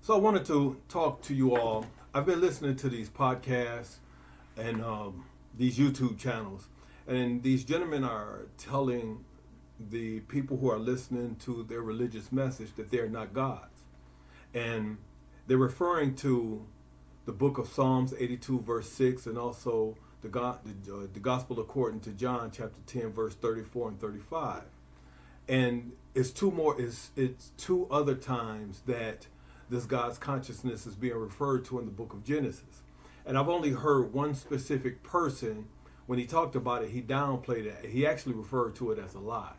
So I wanted to talk to you all. I've been listening to these podcasts and these YouTube channels, and these gentlemen are telling the people who are listening to their religious message that they're not gods. And they're referring to the book of Psalms 82, verse 6, and also the Gospel according to John, chapter 10, verse 34 and 35. And it's two other times that this God's consciousness is being referred to in the book of Genesis. And I've only heard one specific person, when he talked about it, he downplayed it. He actually referred to it as a lie.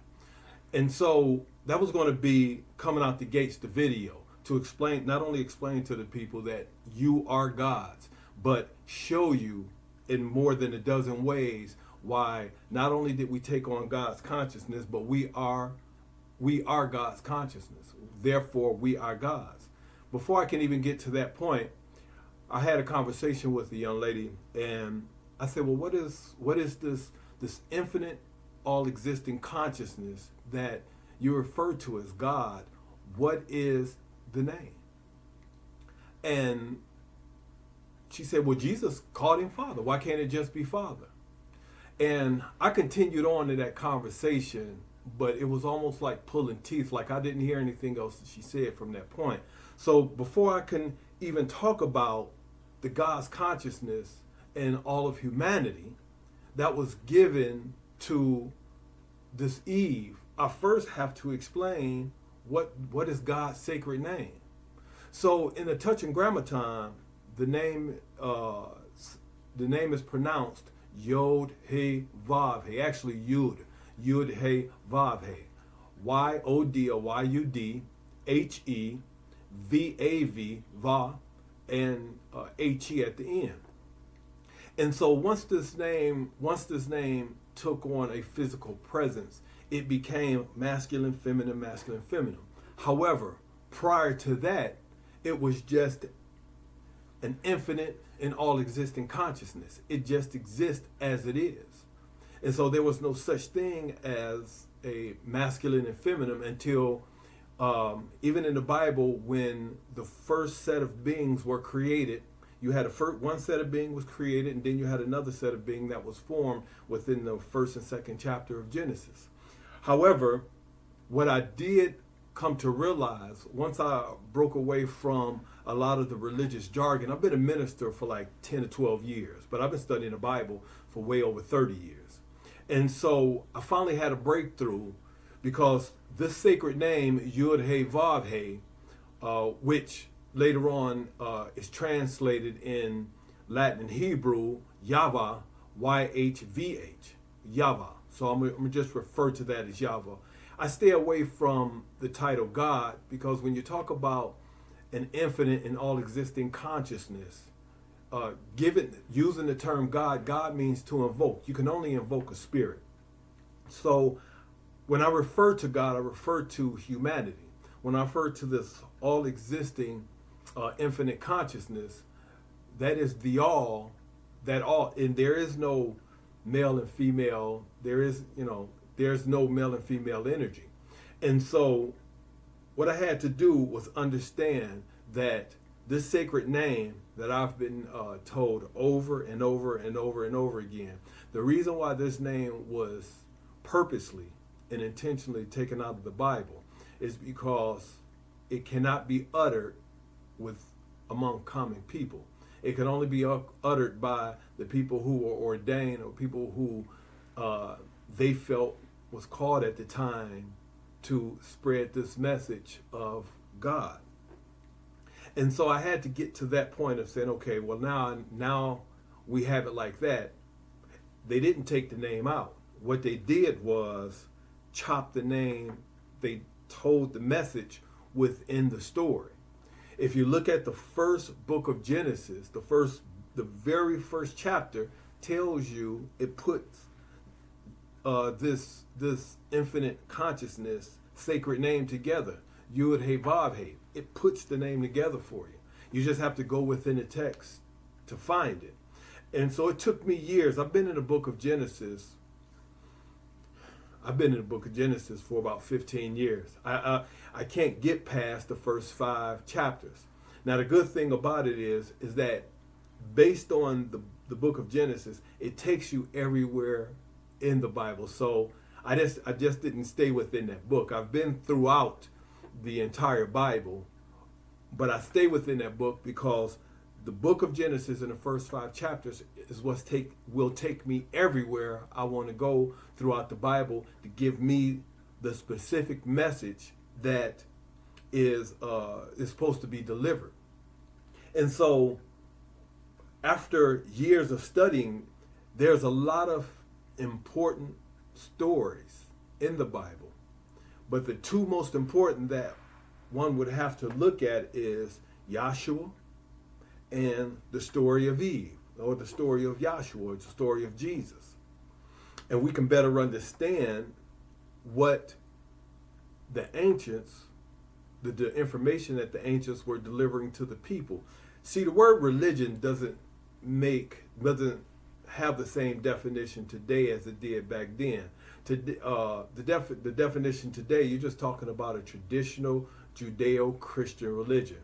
And so that was going to be coming out the gates, the video, to explain, not only explain to the people that you are gods, but show you in more than a dozen ways why not only did we take on God's consciousness, but we are God's consciousness. Therefore, we are gods. Before I can even get to that point, I had a conversation with a young lady, and I said, "Well, what is this infinite, all-existing consciousness that you refer to as God? What is the name?" And she said, "Well, Jesus called him Father. Why can't it just be Father?" And I continued on in that conversation, but it was almost like pulling teeth. Like I didn't hear anything else that she said from that point. So before I can even talk about the God's consciousness and all of humanity that was given to this Eve, I first have to explain what is God's sacred name. So in the touch and grammaton, the name is pronounced Yod He Vav He. Actually Yud He Vav He. Y-O-D or Y-U-D H-E V-A-V Va and H-E at the end. And so once this name took on a physical presence, it became masculine, feminine, masculine, feminine. However, prior to that, it was just an infinite and all existing consciousness. It just exists as it is. And so there was no such thing as a masculine and feminine until even in the Bible, when the first set of beings were created, you had one set of being was created, and then you had another set of being that was formed within the first and second chapter of Genesis. However, what I did come to realize once I broke away from a lot of the religious jargon, I've been a minister for like 10 to 12 years, but I've been studying the Bible for way over 30 years. And so I finally had a breakthrough because this sacred name, Yud He Vav He, which later on is translated in Latin and Hebrew, Yahweh, Y-H-V-H, Yahweh. So I'm going to just refer to that as Yahweh. I stay away from the title God because when you talk about an infinite and all existing consciousness, using the term God, God means to invoke. You can only invoke a spirit. So when I refer to God, I refer to humanity. When I refer to this all existing infinite consciousness, that is the all, and there is no male and female, there's no male and female energy. And so what I had to do was understand that this sacred name that I've been told over and over and over and over again, the reason why this name was purposely and intentionally taken out of the Bible is because it cannot be uttered among common people. It can only be uttered by the people who were ordained or people who they felt was called at the time to spread this message of God. And so I had to get to that point of saying, okay, well now we have it like that. They didn't take the name out. What they did was chop the name. They told the message within the story. If you look at the first book of Genesis, the very first chapter tells you, it puts this infinite consciousness sacred name together, Yud He Vav He. It puts the name together for you. You just have to go within the text to find it. And so it took me years. I've been in the book of Genesis for about 15 years. I can't get past the first 5 chapters. Now, the good thing about it is that based on the book of Genesis, it takes you everywhere in the Bible. So I just didn't stay within that book. I've been throughout the entire Bible, but I stay within that book because the book of Genesis in the first 5 chapters is will take me everywhere I want to go throughout the Bible to give me the specific message that is supposed to be delivered. And so after years of studying, there's a lot of important stories in the Bible. But the 2 most important that one would have to look at is Yahshua and the story of Eve, or the story of Yahshua, or the story of Jesus. And we can better understand what the ancients, the information that the ancients were delivering to the people. See, the word religion doesn't have the same definition today as it did back then. The definition today, you're just talking about a traditional Judeo-Christian religion.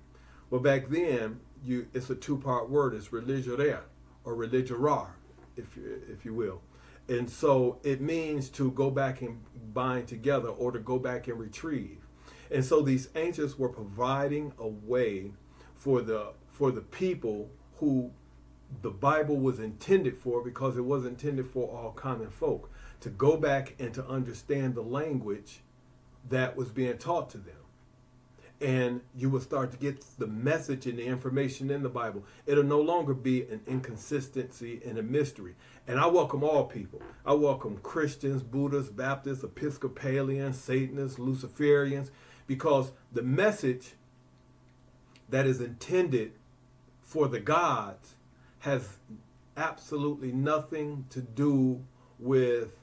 Well, back then, it's a 2-part word. It's religere or religerar, if you will. And so it means to go back and bind together, or to go back and retrieve. And so these ancients were providing a way for the people who the Bible was intended for, because it was intended for all common folk, to go back and to understand the language that was being taught to them. And you will start to get the message and the information in the Bible. It'll no longer be an inconsistency and a mystery. And I welcome all people. I welcome Christians, Buddhists, Baptists, Episcopalians, Satanists, Luciferians, because the message that is intended for the gods has absolutely nothing to do with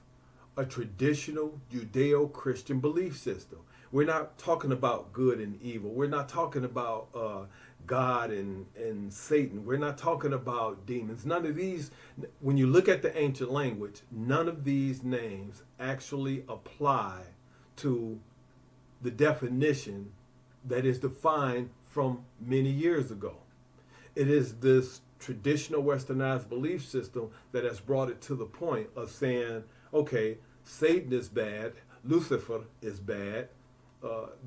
a traditional Judeo-Christian belief system. We're not talking about good and evil. We're not talking about God and Satan. We're not talking about demons. None of these, when you look at the ancient language, none of these names actually apply to the definition that is defined from many years ago. It is this traditional westernized belief system that has brought it to the point of saying, okay, Satan is bad, Lucifer is bad,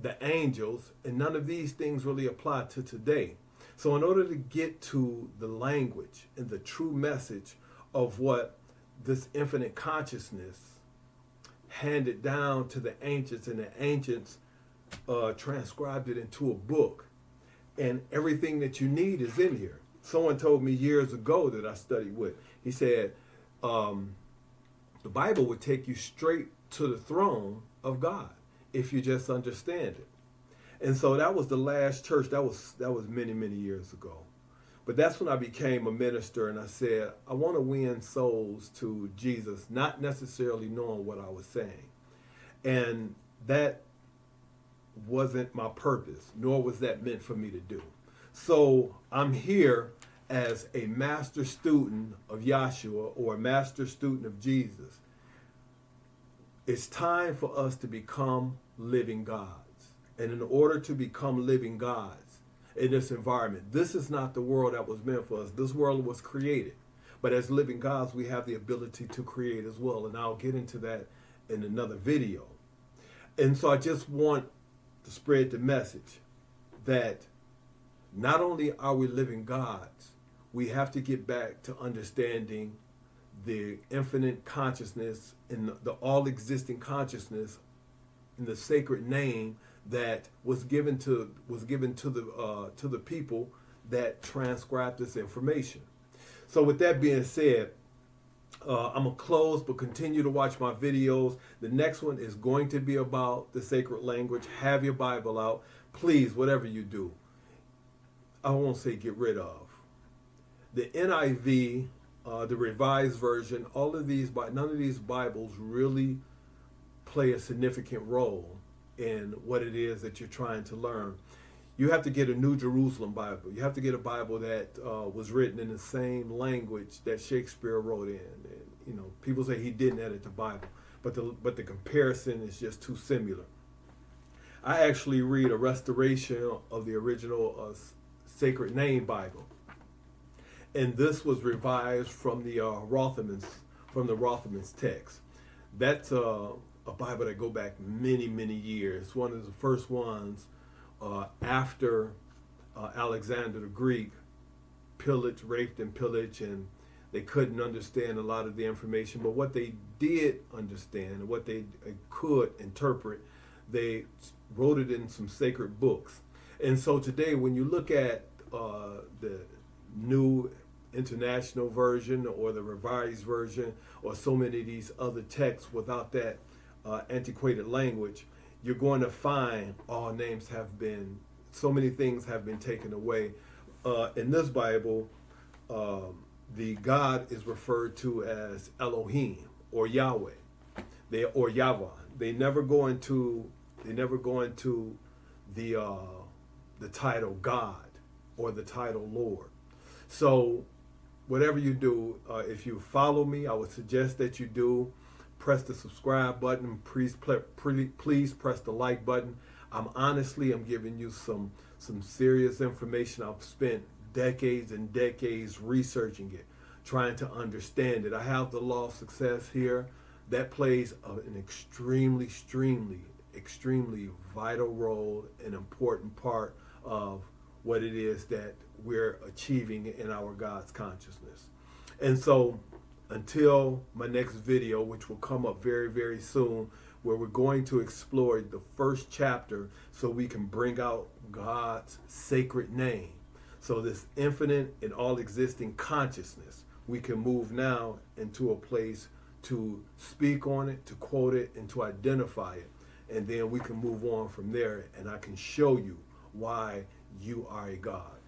the angels, and none of these things really apply to today. So in order to get to the language and the true message of what this infinite consciousness handed down to the ancients, and the ancients transcribed it into a book, and everything that you need is in here. Someone told me years ago that I studied with, he said, the Bible would take you straight to the throne of God if you just understand it. And so that was the last church. That was many, many years ago. But that's when I became a minister, and I said, I want to win souls to Jesus, not necessarily knowing what I was saying. And that wasn't my purpose, nor was that meant for me to do. So I'm here as a master student of Yahshua, or a master student of Jesus. It's time for us to become living gods. And in order to become living gods in this environment, this is not the world that was meant for us. This world was created. But as living gods, we have the ability to create as well. And I'll get into that in another video. And so I just want to spread the message that not only are we living gods, we have to get back to understanding the infinite consciousness and the all-existing consciousness in the sacred name that was given to the people that transcribed this information. So with that being said, I'm going to close, but continue to watch my videos. The next one is going to be about the sacred language. Have your Bible out. Please, whatever you do, I won't say get rid of. The NIV, the Revised Version, none of these Bibles really play a significant role in what it is that you're trying to learn. You have to get a New Jerusalem Bible. You have to get a Bible that was written in the same language that Shakespeare wrote in. And, people say he didn't edit the Bible, but the comparison is just too similar. I actually read a restoration of the original Sacred Name Bible. And this was revised from the Rotherman's text. That's a Bible that go back many, many years. One of the first ones after Alexander the Greek raped and pillaged, and they couldn't understand a lot of the information. But what they did understand and what they could interpret, they wrote it in some sacred books. And so today, when you look at the New International Version or the Revised Version or so many of these other texts without that antiquated language, you're going to find so many things have been taken away. In this Bible, the God is referred to as Elohim or Yahweh, or Yahweh. They never go into the title God or the title Lord. So whatever you do, if you follow me, I would suggest that you do press the subscribe button. Please press the like button. I'm giving you some serious information. I've spent decades and decades researching it, trying to understand it. I have the law of success here that plays an extremely vital role, an important part of what it is that we're achieving in our God's consciousness. And so until my next video, which will come up very, very soon, where we're going to explore the first chapter so we can bring out God's sacred name. So this infinite and all existing consciousness, we can move now into a place to speak on it, to quote it, and to identify it. And then we can move on from there, and I can show you why you are a God.